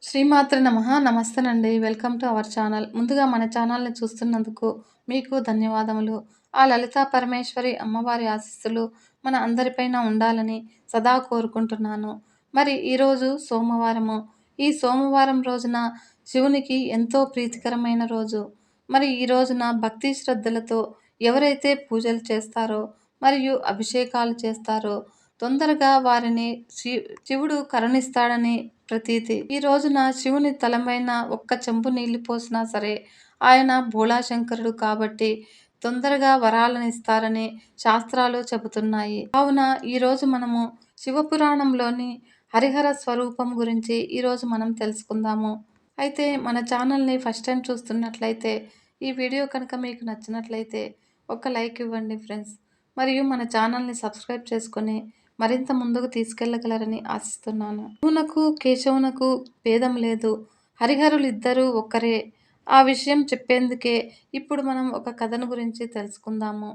శ్రీమాత్రే నమః! నమస్తేనండి. Welcome to our channel. ముందుగా మన ఛానల్‌ని చూస్తున్నందుకు మీకు ధన్యవాదములు. ఆ లలితా పరమేశ్వరి అమ్మవారి ఆశీస్సులు మన అందరిపైన ఉండాలని సదా కోరుకుంటున్నాను. మరి ఈరోజు సోమవారము. ఈ సోమవారం రోజున శివునికి ఎంతో ప్రీతికరమైన రోజు. మరి ఈ రోజున భక్తి శ్రద్ధలతో ఎవరైతే పూజలు చేస్తారో మరియు అభిషేకాలు చేస్తారో తొందరగా వారిని శివుడు కరుణిస్తాడని ప్రతీతి. ఈ రోజున శివుని తలపైన ఒక్క చెంబు నీళ్లు పోసినా సరే ఆయన భోళాశంకరుడు కాబట్టి తొందరగా వరాలనిస్తారని శాస్త్రాలు చెబుతున్నాయి. కావున ఈరోజు మనము శివపురాణంలోని హరిహర స్వరూపం గురించి ఈరోజు మనం తెలుసుకుందాము. అయితే మన ఛానల్ని ఫస్ట్ టైం చూస్తున్నట్లయితే ఈ వీడియో కనుక మీకు నచ్చినట్లయితే ఒక లైక్ ఇవ్వండి ఫ్రెండ్స్. మరియు మన ఛానల్ని సబ్స్క్రైబ్ చేసుకొని మరింత ముందుకు తీసుకెళ్లగలరని ఆశిస్తున్నాను. శివునకు కేశవునకు భేదం లేదు. హరిహరులిద్దరూ ఒక్కరే. ఆ విషయం చెప్పేందుకే ఇప్పుడు మనం ఒక కథను గురించి తెలుసుకుందాము.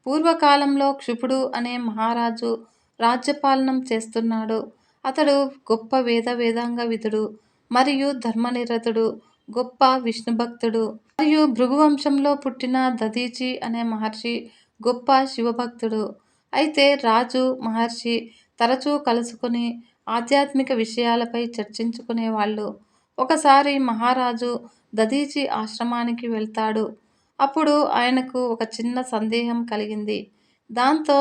పూర్వకాలంలో క్షిపుడు అనే మహారాజు రాజ్యపాలనం చేస్తున్నాడు. అతడు గొప్ప వేదాంగ విదుడు మరియు ధర్మనిరతుడు, గొప్ప విష్ణుభక్తుడు. మరియు భృగువంశంలో పుట్టిన దధీచి అనే మహర్షి గొప్ప శివభక్తుడు. అయితే రాజు, మహర్షి తరచూ కలుసుకుని ఆధ్యాత్మిక విషయాలపై చర్చించుకునేవాళ్ళు. ఒకసారి మహారాజు దధీచి ఆశ్రమానికి వెళ్తాడు. అప్పుడు ఆయనకు ఒక చిన్న సందేహం కలిగింది. దాంతో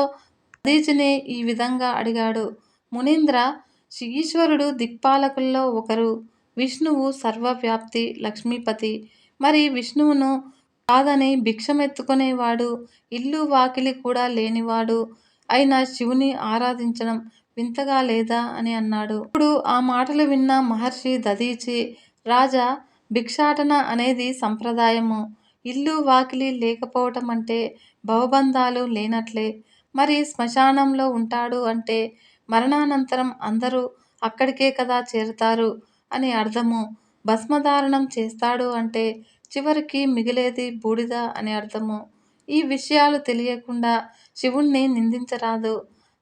దధీచిని ఈ విధంగా అడిగాడు. మునీంద్ర, ఈశ్వరుడు దిక్పాలకుల్లో ఒకరు. విష్ణువు సర్వవ్యాప్తి, లక్ష్మీపతి. మరి విష్ణువును కాదని భిక్షమెత్తుకునేవాడు, ఇల్లు వాకిలి కూడా లేనివాడు అయిన శివుని ఆరాధించడం వింతగా లేదా అని అన్నాడు. ఇప్పుడు ఆ మాటలు విన్న మహర్షి దధీచి, రాజా, భిక్షాటన అనేది సంప్రదాయము. ఇల్లు వాకిలి లేకపోవటం అంటే భవబంధాలు లేనట్లే. మరి శ్మశానంలో ఉంటాడు అంటే మరణానంతరం అందరూ అక్కడికే కదా చేరతారు అని అర్థము. భస్మధారణం చేస్తాడు అంటే చివరికి మిగిలేది బూడిద అని అర్థము. ఈ విషయాలు తెలియకుండా శివుణ్ణి నిందించరాదు.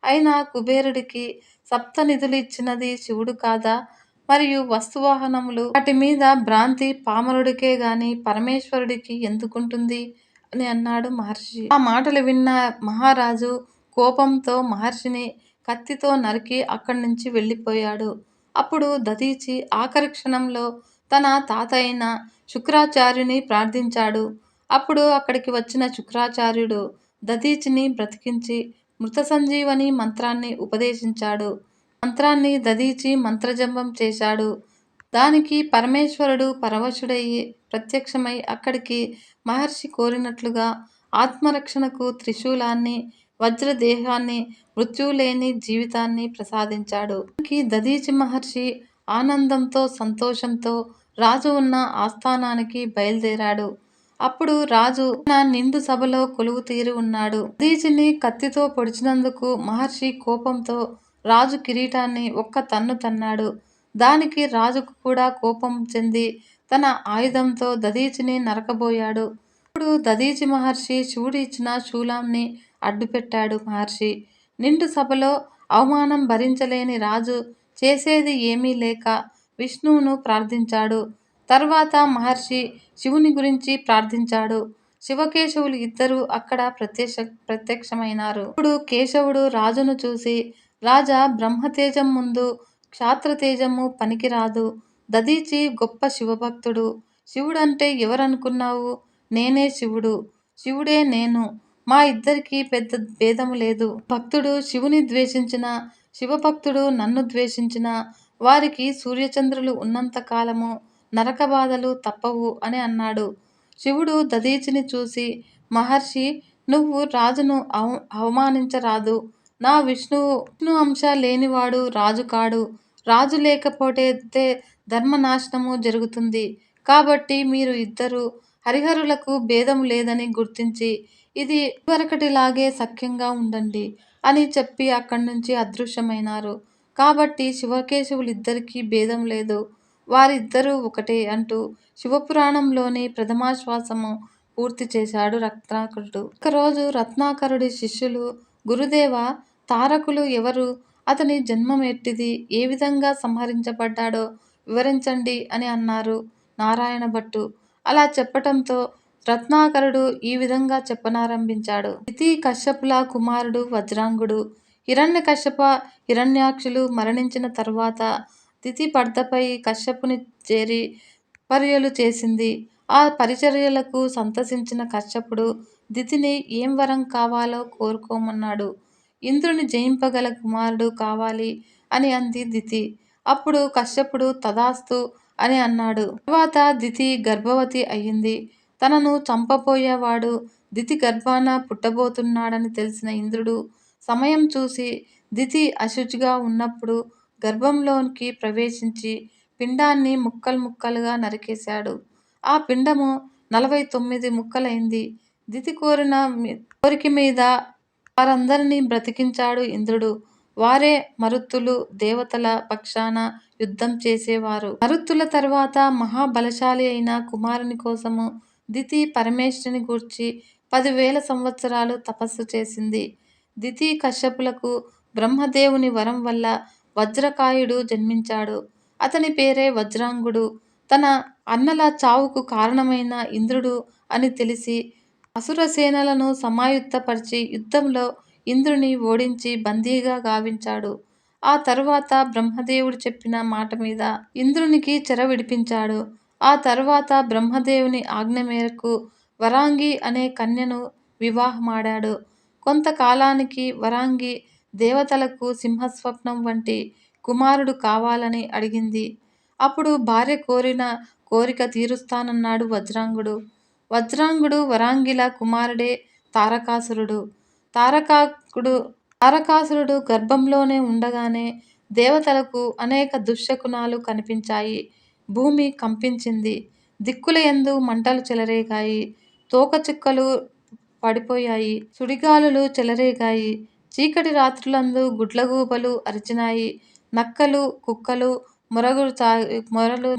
అయినా కుబేరుడికి సప్తనిధులు ఇచ్చినది శివుడు కాదా? మరియు వస్తువాహనములు వాటి మీద భ్రాంతి పామరుడికే గాని పరమేశ్వరుడికి ఎందుకుంటుంది అని అన్నాడు మహర్షి. ఆ మాటలు విన్న మహారాజు కోపంతో మహర్షిని కత్తితో నరికి అక్కడి నుంచి వెళ్ళిపోయాడు. అప్పుడు దధీచి ఆఖరి క్షణంలో తన తాత అయిన శుక్రాచార్యుని ప్రార్థించాడు. అప్పుడు అక్కడికి వచ్చిన శుక్రాచార్యుడు దధీచిని బ్రతికించి మృత సంజీవని మంత్రాన్ని ఉపదేశించాడు. మంత్రాన్ని దధీచి మంత్రజపం చేశాడు. దానికి పరమేశ్వరుడు పరవశుడయ్యి ప్రత్యక్షమై అక్కడికి మహర్షి కోరినట్లుగా ఆత్మరక్షణకు త్రిశూలాన్ని, వజ్రదేహాన్ని, మృత్యులేని జీవితాన్ని ప్రసాదించాడు. దధీచి మహర్షి ఆనందంతో సంతోషంతో రాజు ఉన్న ఆస్థానానికి బయలుదేరాడు. అప్పుడు రాజు తన నిండు సభలో కొలువు తీరి ఉన్నాడు. దధీచిని కత్తితో పొడిచినందుకు మహర్షి కోపంతో రాజు కిరీటాన్ని ఒక్క తన్ను తన్నాడు. దానికి రాజుకు కూడా కోపం చెంది తన ఆయుధంతో దధీచిని నరకబోయాడు. ఇప్పుడు దధీచి మహర్షి శివుడు ఇచ్చిన శూలాన్ని అడ్డుపెట్టాడు. మహర్షి నిండు సభలో అవమానం భరించలేని రాజు చేసేది ఏమీ లేక విష్ణువును ప్రార్థించాడు. తర్వాత మహర్షి శివుని గురించి ప్రార్థించాడు. శివకేశవులు ఇద్దరూ అక్కడ ప్రత్యక్షమైనారు. ఇప్పుడు కేశవుడు రాజును చూసి, రాజా, బ్రహ్మతేజం ముందు క్షాత్రతేజము పనికిరాదు. దధీచి గొప్ప శివభక్తుడు. శివుడంటే ఎవరనుకున్నావు? నేనే శివుడు. శివుడే నేను. మా ఇద్దరికీ పెద్ద భేదము లేదు. భక్తుడు శివుని ద్వేషించిన, శివభక్తుడు నన్ను ద్వేషించిన వారికి సూర్యచంద్రులు ఉన్నంత కాలము నరక బాధలు తప్పవు అని అన్నాడు. శివుడు దధీచిని చూసి, మహర్షి, నువ్వు రాజును అవమానించరాదు. నా విష్ణు అంశ లేనివాడు రాజు కాడు. రాజు లేకపోతే ధర్మనాశనము జరుగుతుంది. కాబట్టి మీరు ఇద్దరు హరిహరులకు భేదం లేదని గుర్తించి ఇది ఇదివరకటిలాగే సఖ్యంగా ఉండండి అని చెప్పి అక్కడి నుంచి అదృశ్యమైనారు. కాబట్టి శివకేశవులిద్దరికీ భేదం లేదు. వారిద్దరూ ఒకటే అంటూ శివపురాణంలోని ప్రథమాశ్వాసము పూర్తి చేశాడు రత్నాకరుడు. ఒకరోజు రత్నాకరుడి శిష్యులు, గురుదేవ, తారకులు ఎవరు? అతని జన్మం ఎట్టిది? ఏ విధంగా సంహరించబడ్డాడో వివరించండి అని అన్నారు నారాయణ భట్టు. అలా చెప్పటంతో రత్నాకరుడు ఈ విధంగా చెప్పనారంభించాడు. దితి కశ్యపుల కుమారుడు వజ్రాంగుడు. హిరణ్యకశ్యప, హిరణ్యాక్షులు మరణించిన తరువాత దితి భర్తపై కశ్యపుని చేరి పరిచర్యలు చేసింది. ఆ పరిచర్యలకు సంతసించిన కశ్యపుడు దితిని ఏం వరం కావాలో కోరుకోమన్నాడు. ఇంద్రుని జయింపగల కుమారుడు కావాలి అని అంది దితి. అప్పుడు కశ్యపుడు తథాస్తు అని అన్నాడు. తర్వాత దితి గర్భవతి అయ్యింది. తనను చంపబోయేవాడు దితి గర్భాన పుట్టబోతున్నాడని తెలిసిన ఇంద్రుడు సమయం చూసి దితి అశుచిగా ఉన్నప్పుడు గర్భంలోనికి ప్రవేశించి పిండాన్ని ముక్కలు ముక్కలుగా నరికేశాడు. ఆ పిండము 49 ముక్కలైంది. దితి కోరిక మీద వారందరినీ బ్రతికించాడు ఇంద్రుడు. వారే మరుత్తులు, దేవతల పక్షాన యుద్ధం చేసేవారు. మరుత్తుల తర్వాత మహాబలశాలి అయిన కుమారుని కోసము దితి పరమేశ్వరుని గూర్చి 10,000 సంవత్సరాలు తపస్సు చేసింది. దితి కశ్యపులకు బ్రహ్మదేవుని వరం వల్ల వజ్రకాయుడు జన్మించాడు. అతని పేరే వజ్రాంగుడు. తన అన్నల చావుకు కారణమైన ఇంద్రుడు అని తెలిసి అసురసేనలను సమాయుత్తపరిచి యుద్ధంలో ఇంద్రుని ఓడించి బందీగా గావించాడు. ఆ తరువాత బ్రహ్మదేవుడు చెప్పిన మాట మీద ఇంద్రునికి చెర విడిపించాడు. ఆ తరువాత బ్రహ్మదేవుని ఆజ్ఞ మేరకు వరాంగి అనే కన్యను వివాహమాడాడు. కొంతకాలానికి వరాంగి దేవతలకు సింహస్వప్నం వంటి కుమారుడు కావాలని అడిగింది. అప్పుడు భార్య కోరిన కోరిక తీరుస్తానన్నాడు వజ్రాంగుడు. వజ్రాంగుడు వరాంగిల కుమారుడే తారకాసురుడు. తారకాసురుడు గర్భంలోనే ఉండగానే దేవతలకు అనేక దుశ్శకునాలు కనిపించాయి. భూమి కంపించింది. దిక్కులయందు మంటలు చెలరేగాయి. తోకచుక్కలు పడిపోయాయి. సుడిగాలులు చెలరేగాయి. చీకటి రాత్రులందు గుడ్లగూబలు అరిచినాయి. నక్కలు, కుక్కలు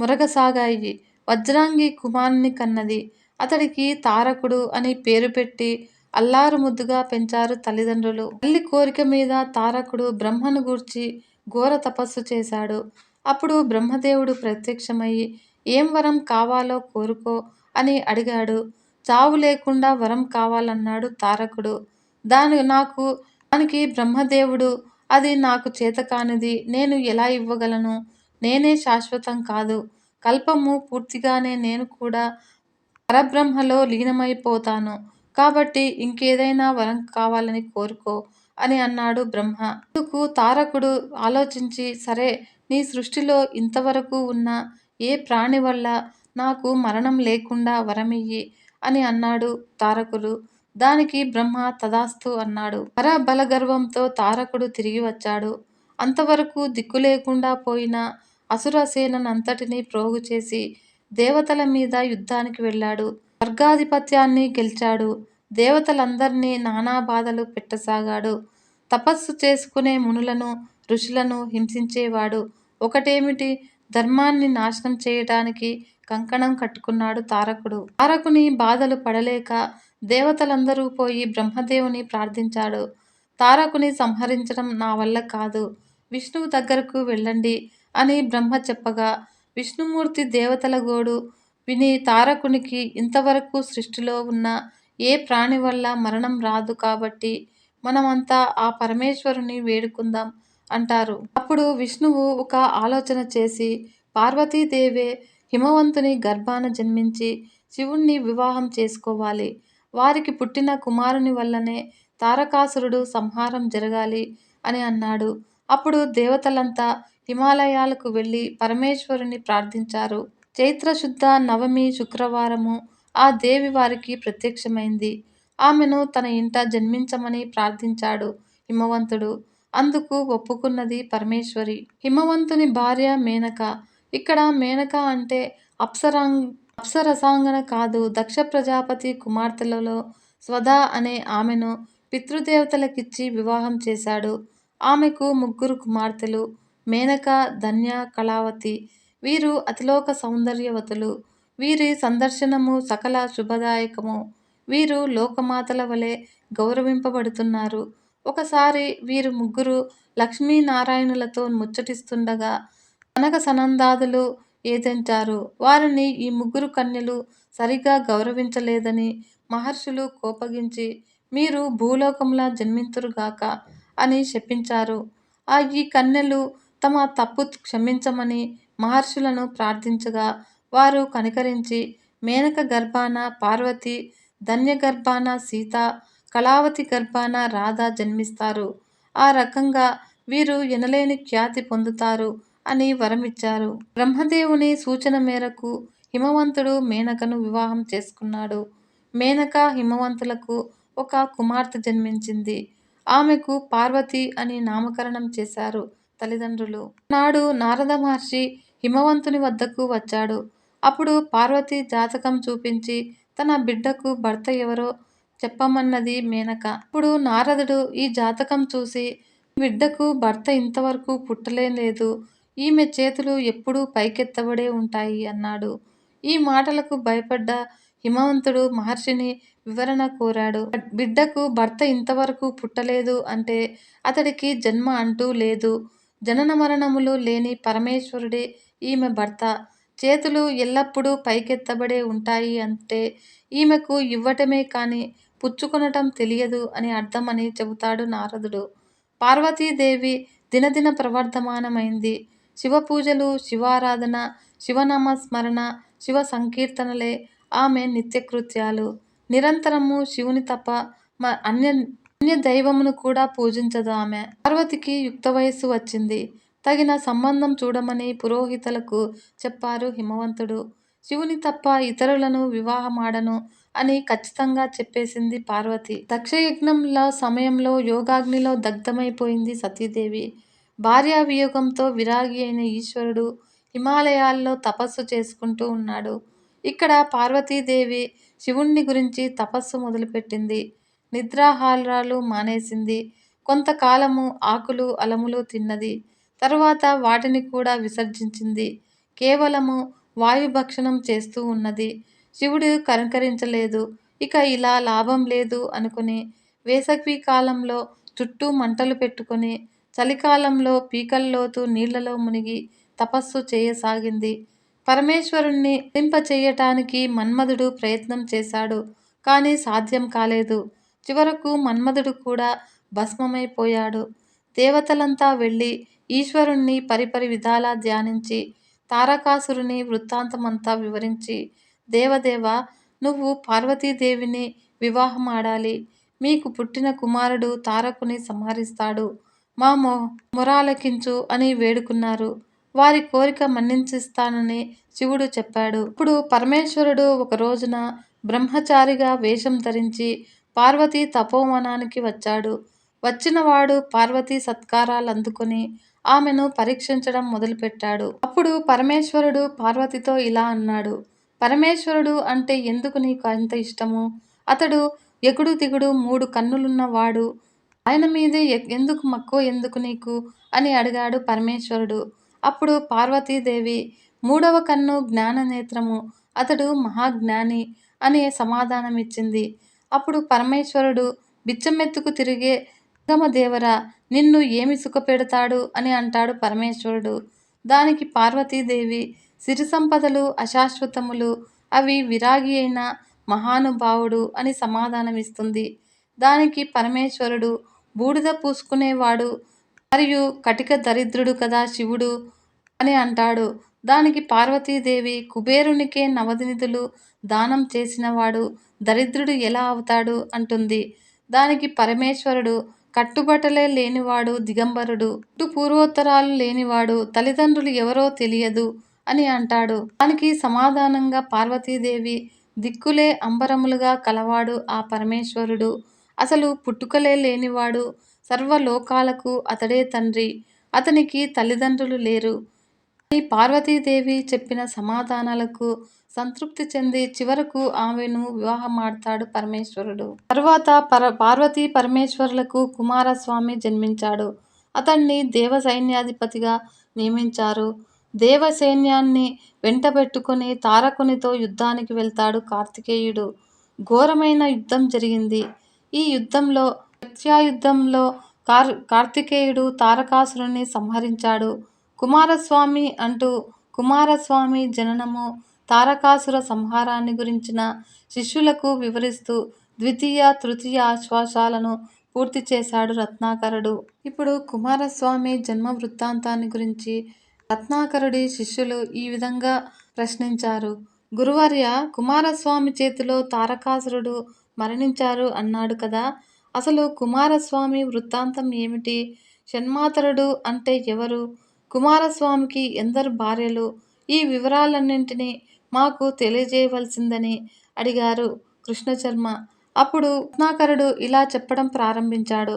మొరగసాగాయి. వజ్రాంగి కుమారుని కన్నది. అతడికి తారకుడు అని పేరు పెట్టి అల్లారు ముద్దుగా పెంచారు తల్లిదండ్రులు. తల్లి కోరిక మీద తారకుడు బ్రహ్మను గూర్చి ఘోర తపస్సు చేశాడు. అప్పుడు బ్రహ్మదేవుడు ప్రత్యక్షమయ్యి ఏం వరం కావాలో కోరుకో అని అడిగాడు. చావు లేకుండా వరం కావాలన్నాడు తారకుడు. దానికి బ్రహ్మదేవుడు అది నాకు చేతకానిది, నేను ఎలా ఇవ్వగలను? నేనే శాశ్వతం కాదు. కల్పము పూర్తిగానే నేను కూడా పరబ్రహ్మలో లీనమైపోతాను. కాబట్టి ఇంకేదైనా వరం కావాలని కోరుకో అని అన్నాడు బ్రహ్మ. అందుకు తారకుడు ఆలోచించి సరే, నీ సృష్టిలో ఇంతవరకు ఉన్న ఏ ప్రాణి వల్ల నాకు మరణం లేకుండా వరమియ్యి అని అన్నాడు తారకుడు. దానికి బ్రహ్మ తథాస్తు అన్నాడు. పరబలగర్వంతో తారకుడు తిరిగి వచ్చాడు. అంతవరకు దిక్కులేకుండా పోయిన అసురసేనంతటినీ ప్రోగుచేసి దేవతల మీద యుద్ధానికి వెళ్ళాడు. స్వర్గాధిపత్యాన్ని గెలిచాడు. దేవతలందర్నీ నానా బాధలు పెట్టసాగాడు. తపస్సు చేసుకునే మునులను, ఋషులను హింసించేవాడు. ఒకటేమిటి, ధర్మాన్ని నాశనం చేయటానికి కంకణం కట్టుకున్నాడు తారకుడు. తారకుని బాధలు పడలేక దేవతలందరూ పోయి బ్రహ్మదేవుని ప్రార్థించాడు. తారకుని సంహరించడం నా వల్ల కాదు, విష్ణువు దగ్గరకు వెళ్ళండి అని బ్రహ్మ చెప్పగా విష్ణుమూర్తి దేవతల గోడు విని తారకునికి ఇంతవరకు సృష్టిలో ఉన్న ఏ ప్రాణి వల్ల మరణం రాదు కాబట్టి మనమంతా ఆ పరమేశ్వరుని వేడుకుందాం అంటారు. అప్పుడు విష్ణువు ఒక ఆలోచన చేసి పార్వతీదేవే హిమవంతుని గర్భాన జన్మించి శివుణ్ణి వివాహం చేసుకోవాలి. వారికి పుట్టిన కుమారుని వల్లనే తారకాసురుడు సంహారం జరగాలి అని అన్నాడు. అప్పుడు దేవతలంతా హిమాలయాలకు వెళ్ళి పరమేశ్వరుని ప్రార్థించారు. చైత్రశుద్ధ నవమి శుక్రవారము ఆ దేవి వారికి ప్రత్యక్షమైంది. ఆమెను తన ఇంట జన్మించమని ప్రార్థించాడు హిమవంతుడు. అందుకు ఒప్పుకున్నది పరమేశ్వరి. హిమవంతుని భార్య మేనక. ఇక్కడ మేనక అంటే అప్సరసాంగన కాదు. దక్ష ప్రజాపతి కుమార్తెలలో స్వధ అనే ఆమెను పితృదేవతలకిచ్చి వివాహం చేశాడు. ఆమెకు 3 కుమార్తెలు. మేనక, ధన్య, కళావతి. వీరు అతిలోక సౌందర్యవతులు. వీరి సందర్శనము సకల శుభదాయకము. వీరు లోకమాతల వలె గౌరవింపబడుతున్నారు. ఒకసారి వీరు 3 లక్ష్మీనారాయణులతో ముచ్చటిస్తుండగా కనక సనందాదులు ఏదించారు. వారిని ఈ ముగ్గురు కన్యలు సరిగా గౌరవించలేదని మహర్షులు కోపగించి మీరు భూలోకంలా జన్మింతురుగాక అని శపించారు. ఈ కన్యలు తమ తప్పు క్షమించమని మహర్షులను ప్రార్థించగా వారు కనికరించి మేనక గర్భాన పార్వతి, ధన్య గర్భాన సీత, కళావతి గర్భాన రాధ జన్మిస్తారు. ఆ రకంగా వీరు ఎనలేని ఖ్యాతి పొందుతారు అని వరమిచ్చారు. బ్రహ్మదేవుని సూచన మేరకు హిమవంతుడు మేనకను వివాహం చేసుకున్నాడు. మేనక హిమవంతులకు ఒక కుమార్తె జన్మించింది. ఆమెకు పార్వతి అని నామకరణం చేశారు తల్లిదండ్రులు. నాడు నారద మహర్షి హిమవంతుని వద్దకు వచ్చాడు. అప్పుడు పార్వతి జాతకం చూపించి తన బిడ్డకు భర్త ఎవరో చెప్పమన్నది మేనక. అప్పుడు నారదుడు ఈ జాతకం చూసి బిడ్డకు భర్త ఇంతవరకు పుట్టలేదు. ఈమె చేతులు ఎప్పుడూ పైకెత్తబడే ఉంటాయి అన్నాడు. ఈ మాటలకు భయపడ్డ హిమవంతుడు మహర్షిని వివరణ కోరాడు. బిడ్డకు భర్త ఇంతవరకు పుట్టలేదు అంటే అతడికి జన్మ అంటూ లేదు. జనన మరణములు లేని పరమేశ్వరుడే ఈమె భర్త. చేతులు ఎల్లప్పుడూ పైకెత్తబడే ఉంటాయి అంటే ఈమెకు ఇవ్వటమే కాని పుచ్చుకొనటం తెలియదు అని అర్థం అని చెబుతాడు నారదుడు. పార్వతీదేవి దినదిన ప్రవర్ధమానమైంది. శివపూజలు, శివారాధన, శివనామస్మరణ, శివ సంకీర్తనలే ఆమె నిత్యకృత్యాలు. నిరంతరము శివుని తప్ప అన్య దైవమును కూడా పూజించదు ఆమె. పార్వతికి యుక్త వయస్సు వచ్చింది. తగిన సంబంధం చూడమని పురోహితులకు చెప్పారు హిమవంతుడు. శివుని తప్ప ఇతరులను వివాహమాడను అని ఖచ్చితంగా చెప్పేసింది పార్వతి. దక్షయజ్ఞంలో సమయంలో యోగాగ్నిలో దగ్ధమైపోయింది సతీదేవి. భార్యా వియోగంతో విరాగి అయిన ఈశ్వరుడు హిమాలయాల్లో తపస్సు చేసుకుంటూ ఉన్నాడు. ఇక్కడ పార్వతీదేవి శివుణ్ణి గురించి తపస్సు మొదలుపెట్టింది. నిద్రాహారాలు మానేసింది. కొంతకాలము ఆకులు అలములు తిన్నది. తరువాత వాటిని కూడా విసర్జించింది. కేవలము వాయుభక్షణం చేస్తూ ఉన్నది. శివుడు కనికరించలేదు. ఇక ఇలా లాభం లేదు అనుకుని వేసవి కాలంలో చుట్టూ మంటలు పెట్టుకుని, చలికాలంలో పీకల్లోతు నీళ్లలో మునిగి తపస్సు చేయసాగింది. పరమేశ్వరుణ్ణి చెయ్యటానికి మన్మధుడు ప్రయత్నం చేశాడు. కానీ సాధ్యం కాలేదు. చివరకు మన్మధుడు కూడా భస్మమైపోయాడు. దేవతలంతా వెళ్ళి ఈశ్వరుణ్ణి పరిపరి విధాలా ధ్యానించి తారకాసురుని వృత్తాంతమంతా వివరించి, దేవదేవ, నువ్వు పార్వతీదేవిని వివాహమాడాలి. మీకు పుట్టిన కుమారుడు తారకుని సంహరిస్తాడు. మా మొరాలకించు అని వేడుకున్నారు. వారి కోరిక మన్నించిస్తానని శివుడు చెప్పాడు. ఇప్పుడు పరమేశ్వరుడు ఒక రోజున బ్రహ్మచారిగా వేషం ధరించి పార్వతీ తపోవనానికి వచ్చాడు. వచ్చినవాడు పార్వతీ సత్కారాలందుకొని ఆమెను పరీక్షించడం మొదలుపెట్టాడు. అప్పుడు పరమేశ్వరుడు పార్వతితో ఇలా అన్నాడు. పరమేశ్వరుడు అంటే ఎందుకు నీకు అంత ఇష్టము? అతడు ఎగుడు దిగుడు 3 కన్నులున్నవాడు. ఆయన మీదే ఎందుకు మక్కువ ఎందుకు నీకు అని అడిగాడు పరమేశ్వరుడు. అప్పుడు పార్వతీదేవి 3వ కన్ను జ్ఞాననేత్రము, అతడు మహాజ్ఞాని అని సమాధానమిచ్చింది. అప్పుడు పరమేశ్వరుడు బిచ్చమెత్తుకు తిరిగే జంగమదేవరా, నిన్ను ఏమి సుఖపెడతాడు అని అంటాడు పరమేశ్వరుడు. దానికి పార్వతీదేవి సిరి సంపదలు అశాశ్వతములు, అవి విరాగి అయిన మహానుభావుడు అని సమాధానమిస్తుంది. దానికి పరమేశ్వరుడు బూడిద పూసుకునేవాడు మరియు కటిక దరిద్రుడు కదా శివుడు అని అంటాడు. దానికి పార్వతీదేవి కుబేరునికే నవనిధులు దానం చేసినవాడు దరిద్రుడు ఎలా అవుతాడు అంటుంది. దానికి పరమేశ్వరుడు కట్టుబట్టలే లేనివాడు దిగంబరుడు, పూర్వోత్తరాలు లేనివాడు, తల్లిదండ్రులు ఎవరో తెలియదు అని అంటాడు. దానికి సమాధానంగా పార్వతీదేవి దిక్కులే అంబరములుగా కలవాడు ఆ పరమేశ్వరుడు, అసలు పుట్టుకలే లేనివాడు, సర్వలోకాలకు అతడే తండ్రి, అతనికి తల్లిదండ్రులు లేరు అని పార్వతీదేవి చెప్పిన సమాధానాలకు సంతృప్తి చెంది చివరకు ఆమెను వివాహమాడతాడు పరమేశ్వరుడు. తరువాత పార్వతీ పరమేశ్వరులకు కుమారస్వామి జన్మించాడు. అతన్ని దేవసైన్యాధిపతిగా నియమించారు. దేవసైన్యాన్ని వెంటబెట్టుకుని తారకునితో యుద్ధానికి వెళ్తాడు కార్తికేయుడు. ఘోరమైన యుద్ధం జరిగింది. ఈ యుద్ధంలో కార్తికేయుడు తారకాసురుని సంహరించాడు. కుమారస్వామి అంటూ కుమారస్వామి జననము, తారకాసుర సంహారాన్ని గురించిన శిష్యులకు వివరిస్తూ ద్వితీయ, తృతీయ ఆశ్వాసాలను పూర్తి చేశాడు రత్నాకరుడు. ఇప్పుడు కుమారస్వామి జన్మ వృత్తాంతాన్ని గురించి రత్నాకరుడి శిష్యులు ఈ విధంగా ప్రశ్నించారు. గురువర్య, కుమారస్వామి చేతిలో తారకాసురుడు మరణించారు అన్నాడు కదా, అసలు కుమారస్వామి వృత్తాంతం ఏమిటి? షణ్మాతరుడు అంటే ఎవరు? కుమారస్వామికి ఎందరు భార్యలు? ఈ వివరాలన్నింటినీ మాకు తెలియజేయవలసిందని అడిగారు కృష్ణశర్మ. అప్పుడు రత్నాకరుడు ఇలా చెప్పడం ప్రారంభించాడు.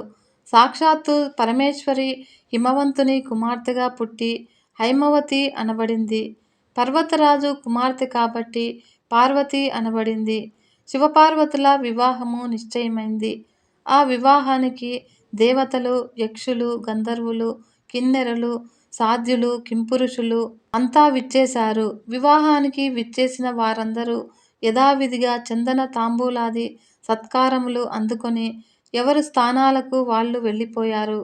సాక్షాత్తు పరమేశ్వరి హిమవంతుని కుమార్తెగా పుట్టి హైమవతి అనబడింది. పర్వతరాజు కుమార్తె కాబట్టి పార్వతి అనబడింది. శివపార్వతుల వివాహము నిశ్చయమైంది. ఆ వివాహానికి దేవతలు, యక్షులు, గంధర్వులు, కిన్నెరలు, సాధ్యులు, కింపురుషులు అంతా విచ్చేశారు. వివాహానికి విచ్చేసిన వారందరూ యథావిధిగా చందన తాంబూలాది సత్కారములు అందుకొని ఎవరు స్థానాలకు వాళ్ళు వెళ్ళిపోయారు.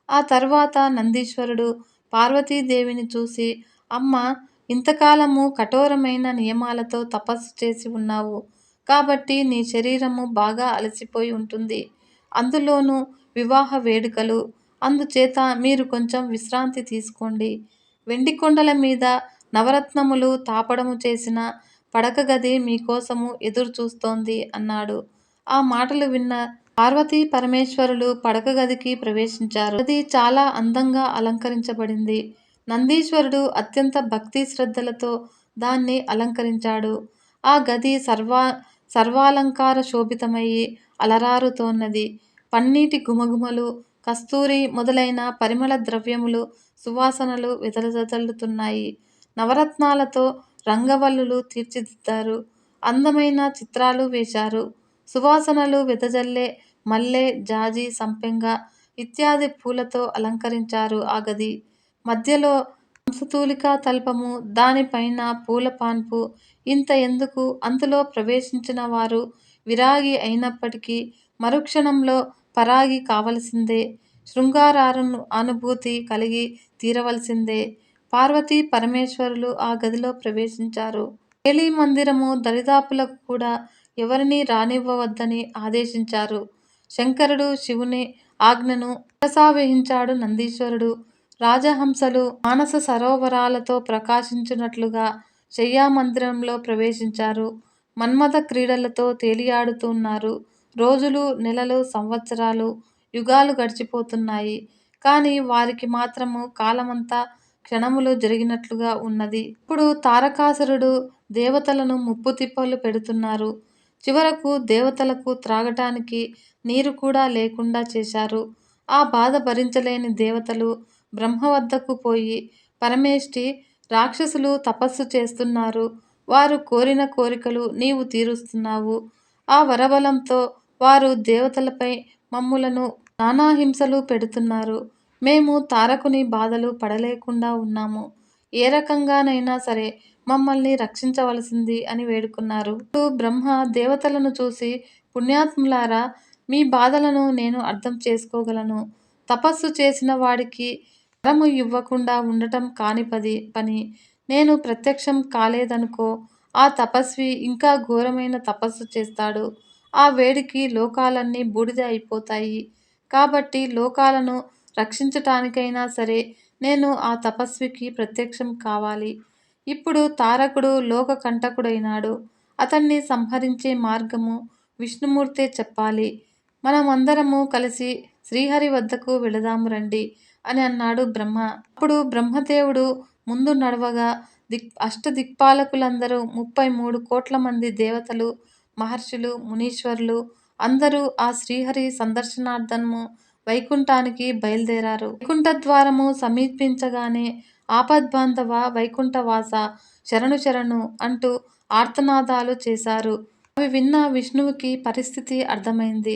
ఆ తర్వాత నందీశ్వరుడు పార్వతీదేవిని చూసి, అమ్మ, ఇంతకాలము కఠోరమైన నియమాలతో తపస్సు చేసి ఉన్నావు కాబట్టి నీ శరీరము బాగా అలసిపోయి ఉంటుంది. అందులోనూ వివాహ వేడుకలు, అందుచేత మీరు కొంచెం విశ్రాంతి తీసుకోండి. వెండి కొండల మీద నవరత్నములు తాపడము చేసిన పడక గది మీకోసము ఎదురు చూస్తోంది అన్నాడు. ఆ మాటలు విన్న పార్వతీ పరమేశ్వరులు పడక గదికి ప్రవేశించారు. అది చాలా అందంగా అలంకరించబడింది. నందీశ్వరుడు అత్యంత భక్తి శ్రద్ధలతో దాన్ని అలంకరించాడు. ఆ గది సర్వాలంకార శోభితమయ్యి అలరారుతోన్నది. పన్నీటి గుమగుమలు, కస్తూరి మొదలైన పరిమళ ద్రవ్యములు, సువాసనలు వెదజల్లుతున్నాయి. నవరత్నాలతో రంగవల్లులు తీర్చిదిద్దారు. అందమైన చిత్రాలు వేశారు. సువాసనలు వెదజల్లే మల్లె, జాజి, సంపెంగ ఇత్యాది పూలతో అలంకరించారు ఆ గది. మధ్యలో హంసతూలికా తల్పము, దానిపైన పూలపాన్పు. ఇంత ఎందుకు, అందులో ప్రవేశించిన వారు విరాగి అయినప్పటికీ మరుక్షణంలో పరాగి కావలసిందే. శృంగారానుభూతి కలిగి తీరవలసిందే. పార్వతీ పరమేశ్వరులు ఆ గదిలో ప్రవేశించారు. కేళీ మందిరము దరిదాపులకు కూడా ఎవరినీ రానివ్వవద్దని ఆదేశించారు. శంకరుడు శివుని ఆజ్ఞను శిరసావహించాడు నందీశ్వరుడు. రాజహంసలు మానస సరోవరాలతో ప్రకాశించున్నట్లుగా శయ్యామందిరంలో ప్రవేశించారు. మన్మథ క్రీడలతో తేలియాడుతున్నారు. రోజులు, నెలలు, సంవత్సరాలు, యుగాలు గడిచిపోతున్నాయి. కానీ వారికి మాత్రము కాలమంతా క్షణములు జరిగినట్లుగా ఉన్నది. ఇప్పుడు తారకాసురుడు దేవతలను ముప్పుతిప్పలు పెడుతున్నారు. చివరకు దేవతలకు త్రాగటానికి నీరు కూడా లేకుండా చేశారు. ఆ బాధ భరించలేని దేవతలు బ్రహ్మ వద్దకు పోయి, పరమేష్ఠి, రాక్షసులు తపస్సు చేస్తున్నారు. వారు కోరిన కోరికలు నీవు తీరుస్తున్నావు. ఆ వరబలంతో వారు దేవతలపై మమ్ములను నానాహింసలు పెడుతున్నారు. మేము తారకుని బాధలు పడలేకుండా ఉన్నాము. ఏ రకంగానైనా సరే మమ్మల్ని రక్షించవలసింది అని వేడుకున్నారు. అప్పుడు బ్రహ్మ దేవతలను చూసి, పుణ్యాత్ములారా, మీ బాధలను నేను అర్థం చేసుకోగలను. తపస్సు చేసిన వాడికి వరము ఇవ్వకుండా ఉండటం కాని పని. నేను ప్రత్యక్షం కాలేదనుకో, ఆ తపస్వి ఇంకా ఘోరమైన తపస్సు చేస్తాడు. ఆ వేడికి లోకాలన్నీ బూడిద అయిపోతాయి. కాబట్టి లోకాలను రక్షించటానికైనా సరే నేను ఆ తపస్వికి ప్రత్యక్షం కావాలి. ఇప్పుడు తారకుడు లోక కంటకుడైనాడు. అతన్ని సంహరించే మార్గము విష్ణుమూర్తే చెప్పాలి. మనమందరము కలిసి శ్రీహరి వద్దకు వెళదాము రండి అని అన్నాడు బ్రహ్మ. అప్పుడు బ్రహ్మదేవుడు ముందు నడవగా అష్టదిక్పాలకులందరూ 33 కోట్ల మంది దేవతలు, మహర్షులు, మునీశ్వరులు అందరూ ఆ శ్రీహరి సందర్శనార్థము వైకుంఠానికి బయలుదేరారు. వైకుంఠ ద్వారము సమీపించగానే ఆపద్బాంధవ వైకుంఠవాస శరణు శరణు అంటూ ఆర్తనాదాలు చేశారు. అవి విన్న విష్ణువుకి పరిస్థితి అర్థమైంది.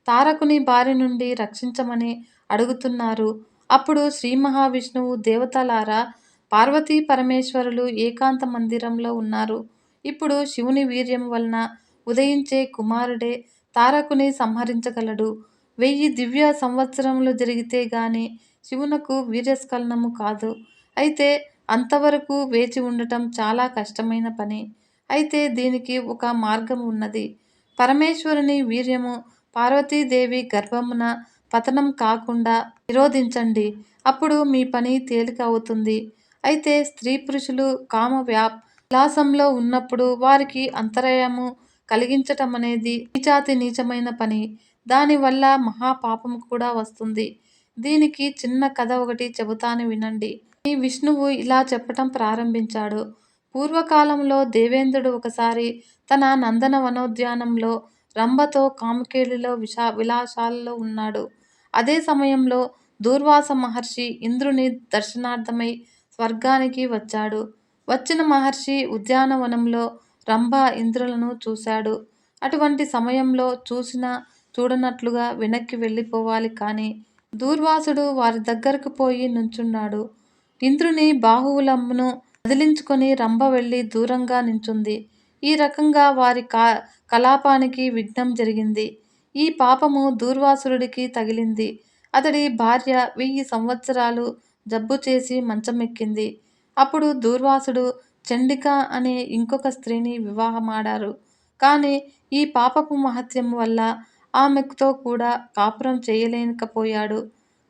తారకుని బారి నుండి రక్షించమని అడుగుతున్నారు. అప్పుడు శ్రీ మహావిష్ణువు, దేవతలారా, పార్వతీ పరమేశ్వరులు ఏకాంత మందిరంలో ఉన్నారు. ఇప్పుడు శివుని వీర్యం వలన ఉదయించే కుమారుడే తారకుని సంహరించగలడు. 1000 దివ్య సంవత్సరములు జరిగితే గాని శివునకు వీర్యస్ఖలనము కాదు. అయితే అంతవరకు వేచి ఉండటం చాలా కష్టమైన పని. అయితే దీనికి ఒక మార్గం ఉన్నది. పరమేశ్వరుని వీర్యము పార్వతీదేవి గర్భమున పతనం కాకుండా నిరోధించండి. అప్పుడు మీ పని తేలిక అవుతుంది. అయితే స్త్రీ పురుషులు కామ విలాసంలో ఉన్నప్పుడు వారికి అంతరాయము కలిగించటం అనేది నీచాతి నీచమైన పని. దానివల్ల మహాపాపం కూడా వస్తుంది. దీనికి చిన్న కథ ఒకటి చెబుతాను వినండి. ఈ విష్ణువు ఇలా చెప్పటం ప్రారంభించాడు. పూర్వకాలంలో దేవేంద్రుడు ఒకసారి తన నందన వనోద్యానంలో రంభతో కామకేళిలో విలాసాలలో ఉన్నాడు. అదే సమయంలో దూర్వాస మహర్షి ఇంద్రుని దర్శనార్థమై స్వర్గానికి వచ్చాడు. వచ్చిన మహర్షి ఉద్యానవనంలో రంభ ఇంద్రులను చూశాడు. అటువంటి సమయంలో చూసినా చూడనట్లుగా వెనక్కి వెళ్ళిపోవాలి కానీ దూర్వాసుడు వారి దగ్గరకు పోయి నుంచున్నాడు. ఇంద్రుని బాహువులమును వదిలించుకొని రంభ వెళ్ళి దూరంగా నించుంది. ఈ రకంగా వారి కలాపానికి విఘ్నం జరిగింది. ఈ పాపము దూర్వాసురుడికి తగిలింది. అతడి భార్య 1000 సంవత్సరాలు జబ్బు చేసి మంచమెక్కింది. అప్పుడు దూర్వాసుడు చండిక అనే ఇంకొక స్త్రీని వివాహమాడారు. కానీ ఈ పాపపు మహత్యం వల్ల ఆమెతో కూడా కాపురం చేయలేకపోయాడు.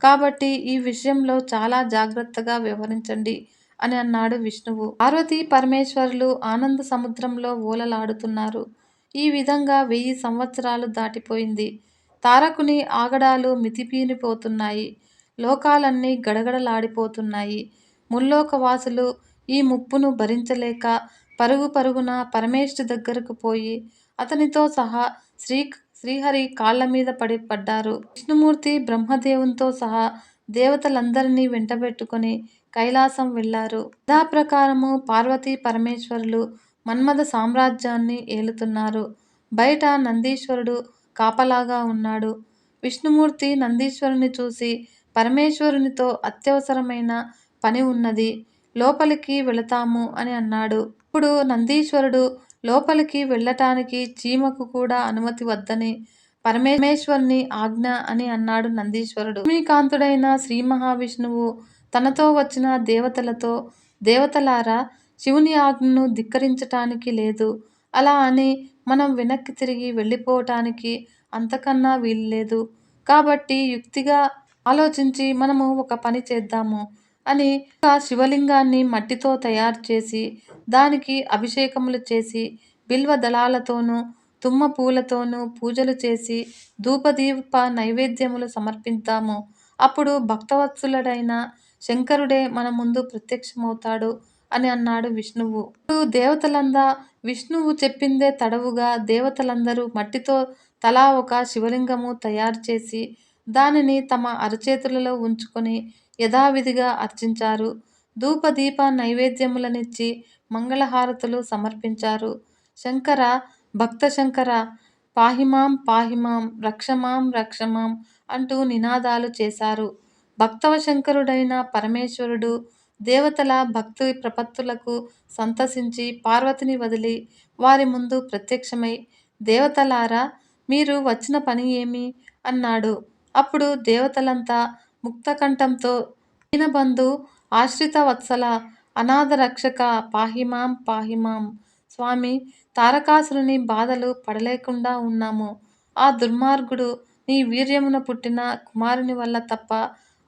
కాబట్టి ఈ విషయంలో చాలా జాగ్రత్తగా వ్యవహరించండి అని అన్నాడు విష్ణువు. పార్వతీ పరమేశ్వరులు ఆనంద సముద్రంలో ఓలలాడుతున్నారు. ఈ విధంగా 1000 సంవత్సరాలు దాటిపోయింది. తారకుని ఆగడాలు మితిమీరిపోతున్నాయి. లోకాలన్నీ గడగడలాడిపోతున్నాయి. ముల్లోకవాసులు ఈ ముప్పును భరించలేక పరుగు పరుగున పరమేష్ఠి దగ్గరకు పోయి అతనితో సహా శ్రీహరి కాళ్ళ మీద పడ్డారు. విష్ణుమూర్తి బ్రహ్మదేవునితో సహా దేవతలందరినీ వెంటబెట్టుకొని కైలాసం వెళ్లారు. యథాప్రకారము పార్వతీ పరమేశ్వరులు మన్మథ సామ్రాజ్యాన్ని ఏలుతున్నారు. బయట నందీశ్వరుడు కాపలాగా ఉన్నాడు. విష్ణుమూర్తి నందీశ్వరుని చూసి పరమేశ్వరునితో అత్యవసరమైన పని ఉన్నది, లోపలికి వెళతాము అని అన్నాడు. ఇప్పుడు నందీశ్వరుడు లోపలికి వెళ్ళటానికి చీమకు కూడా అనుమతి వద్దని పరమేశ్వరుని ఆజ్ఞ అని అన్నాడు నందీశ్వరుడు. లక్ష్మీకాంతుడైన శ్రీ మహావిష్ణువు తనతో వచ్చిన దేవతలతో, దేవతలారా, శివుని ఆజ్ఞను ధిక్కరించటానికి లేదు. అలా అని మనం వెనక్కి తిరిగి వెళ్ళిపోవటానికి అంతకన్నా వీలులేదు. కాబట్టి యుక్తిగా ఆలోచించి మనము ఒక పని చేద్దాము అని ఒక శివలింగాన్ని మట్టితో తయారు చేసి దానికి అభిషేకములు చేసి బిల్వ దళాలతోనూ తుమ్మ పూలతోనూ పూజలు చేసి ధూపదీప నైవేద్యములు సమర్పిద్దాము. అప్పుడు భక్తవత్సలుడైన శంకరుడే మన ముందు ప్రత్యక్షమవుతాడు అని అన్నాడు విష్ణువు. ఇప్పుడు దేవతలందా విష్ణువు చెప్పిందే తడవుగా దేవతలందరూ మట్టితో తలా ఒక శివలింగము తయారు చేసి దానిని తమ అరచేతులలో ఉంచుకొని యథావిధిగా అర్చించారు. ధూపదీప నైవేద్యములనిచ్చి మంగళహారతులు సమర్పించారు. శంకర, భక్త శంకర, పాహిమాం పాహిమాం, రక్షమాం రక్షమాం అంటూ నినాదాలు చేశారు. భక్తవశంకరుడైన పరమేశ్వరుడు దేవతల భక్తి ప్రపత్తులకు సంతసించి పార్వతిని వదిలి వారి ముందు ప్రత్యక్షమై, దేవతలారా, మీరు వచ్చిన పని ఏమి అన్నాడు. అప్పుడు దేవతలంతా ముక్తకంఠంతో దీనబంధు, ఆశ్రిత వత్సల, అనాథ రక్షక, పాహిమాం పాహిమాం, స్వామి, తారకాసురుని బాధలు పడలేకుండా ఉన్నాము. ఆ దుర్మార్గుడు నీ వీర్యమున పుట్టిన కుమారుని వల్ల తప్ప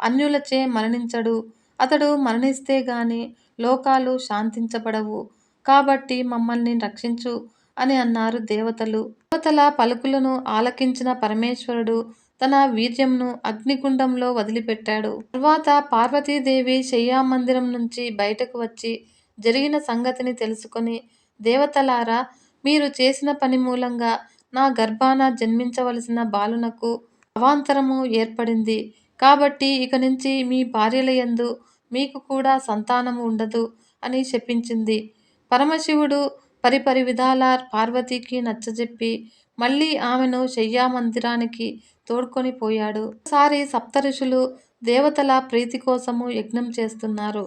అన్యులచే మరణించడు. అతడు మరణిస్తే గాని లోకాలు శాంతించబడవు. కాబట్టి మమ్మల్ని రక్షించు అని అన్నారు దేవతలు. దేవతల పలుకులను ఆలకించిన పరమేశ్వరుడు తన వీర్యంను అగ్నిగుండంలో వదిలిపెట్టాడు. తరువాత పార్వతీదేవి శయ్యామందిరం నుంచి బయటకు వచ్చి జరిగిన సంగతిని తెలుసుకొని, దేవతలారా, మీరు చేసిన పని మూలంగా నా గర్భాన జన్మించవలసిన బాలునకు అవాంతరము ఏర్పడింది. కాబట్టి ఇక నుంచి మీ భార్యల యందు మీకు కూడా సంతానము ఉండదు అని శపించింది. పరమశివుడు పరిపరి విధాల పార్వతీకి నచ్చజెప్పి మళ్ళీ ఆమెను శయ్యామందిరానికి తోడ్కొని పోయాడు. ఒకసారి సప్తఋషులు దేవతల ప్రీతి కోసము యజ్ఞం చేస్తున్నారు.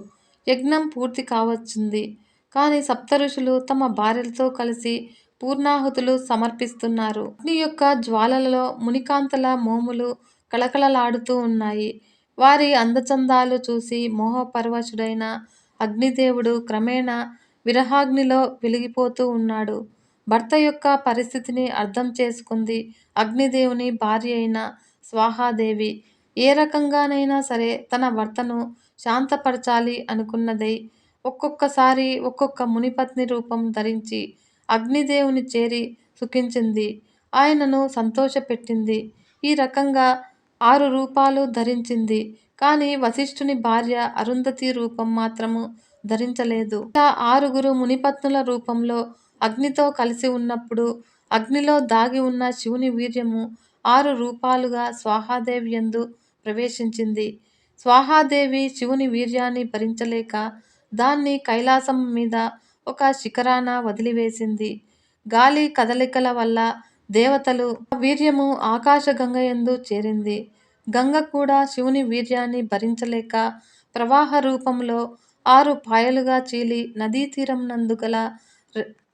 యజ్ఞం పూర్తి కావచ్చింది. కానీ సప్తఋషులు తమ భార్యలతో కలిసి పూర్ణాహుతులు సమర్పిస్తున్నారు. అగ్ని యొక్క జ్వాలలలో మునికాంతల మోములు కళకళలాడుతూ ఉన్నాయి. వారి అందచందాలు చూసి మోహపరవశుడైన అగ్నిదేవుడు క్రమేణా విరహాగ్నిలో వెలిగిపోతూ ఉన్నాడు. భర్త యొక్క పరిస్థితిని అర్థం చేసుకుంది అగ్నిదేవుని భార్య అయిన స్వాహాదేవి. ఏ రకంగానైనా సరే తన భర్తను శాంతపరచాలి అనుకున్నదై ఒక్కొక్కసారి ఒక్కొక్క మునిపత్ని రూపం ధరించి అగ్నిదేవుని చేరి సుఖించింది. ఆయనను సంతోషపెట్టింది. ఈ రకంగా 6 రూపాలు ధరించింది. కానీ వశిష్ఠుని భార్య అరుంధతి రూపం మాత్రము ధరించలేదు. ఇలా 6గురు మునిపత్నుల రూపంలో అగ్నితో కలిసి ఉన్నప్పుడు అగ్నిలో దాగి ఉన్న శివుని వీర్యము 6 రూపాలుగా స్వాహాదేవి యందు ప్రవేశించింది. స్వాహాదేవి శివుని వీర్యాన్ని భరించలేక దాన్ని కైలాసం మీద ఒక శిఖరాన వదిలివేసింది. గాలి కదలికల వల్ల దేవతలు ఆ వీర్యము ఆకాశగంగయందు చేరింది. గంగ కూడా శివుని వీర్యాన్ని భరించలేక ప్రవాహ రూపంలో 6 పాయలుగా చీలి నదీ తీరం నందు గల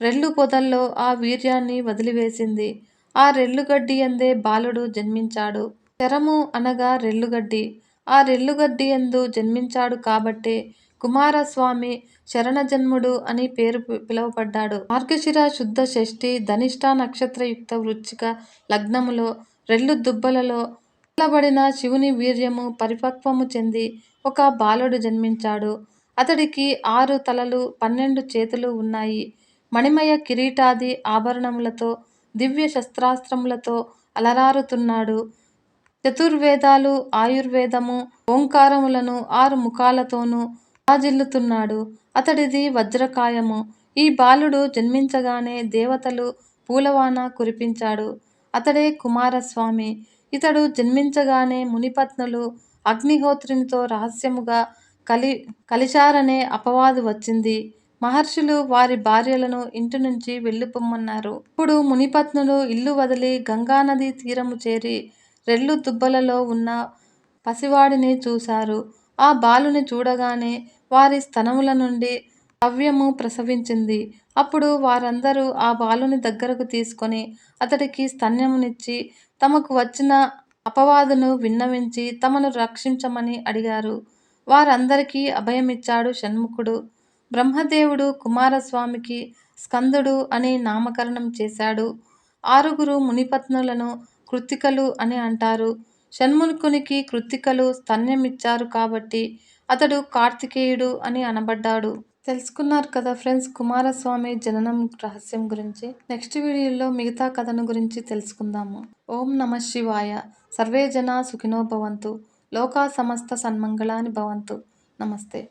రెల్లు పొదల్లో ఆ వీర్యాన్ని వదిలివేసింది. ఆ రెల్లుగడ్డి యందే బాలుడు జన్మించాడు. శరము అనగా రెల్లుగడ్డి. ఆ రెల్లుగడ్డి యందు జన్మించాడు కాబట్టే కుమారస్వామి శరణజన్ముడు అని పేరు పిలువబడ్డాడు. మార్గశిర శుద్ధ షష్ఠి ధనిష్ట నక్షత్రయుక్త వృశ్చిక లగ్నములో రెల్లు దుబ్బలలో చల్లబడిన శివుని వీర్యము పరిపక్వము చెంది ఒక బాలుడు జన్మించాడు. అతడికి 6 తలలు 12 చేతులు ఉన్నాయి. మణిమయ కిరీటాది ఆభరణములతో దివ్య శస్త్రాస్త్రములతో అలరారుతున్నాడు. చతుర్వేదాలు ఆయుర్వేదము ఓంకారములను 6 ముఖాలతోనూ విరాజిల్లుతున్నాడు. అతడిది వజ్రకాయము. ఈ బాలుడు జన్మించగానే దేవతలు పూలవాన కురిపించాడు. అతడే కుమారస్వామి. ఇతడు జన్మించగానే మునిపత్నులు అగ్నిహోత్రునితో రహస్యముగా కలిశారనే అపవాదు వచ్చింది. మహర్షులు వారి భార్యలను ఇంటి నుంచి వెళ్ళిపొమ్మన్నారు. ఇప్పుడు మునిపత్నులు ఇల్లు వదిలి గంగానదీ తీరము చేరి రెల్లు దుబ్బలలో ఉన్న పసివాడిని చూశారు. ఆ బాలుని చూడగానే వారి స్తనముల నుండి శ్రవ్యము ప్రసవించింది. అప్పుడు వారందరూ ఆ బాలుని దగ్గరకు తీసుకొని అతడికి స్తన్యమునిచ్చి తమకు వచ్చిన అపవాదును విన్నవించి తమను రక్షించమని అడిగారు. వారందరికీ అభయమిచ్చాడు షణ్ముఖుడు. బ్రహ్మదేవుడు కుమారస్వామికి స్కందుడు అని నామకరణం చేశాడు. 6గురు మునిపత్నులను కృత్తికలు అని అంటారు. షణ్ముఖునికి కృత్తికలు స్తన్యమిచ్చారు కాబట్టి అతడు కార్తికేయుడు అని అనబడ్డాడు. తెలుసుకున్నారు కదా ఫ్రెండ్స్ కుమారస్వామి జననం రహస్యం గురించి. నెక్స్ట్ వీడియోలో మిగతా కథను గురించి తెలుసుకుందాము. ఓం నమః శివాయ. సర్వే జనా సుఖినో భవంతు. లోకా సమస్త సన్మంగళాని భవంతు. నమస్తే.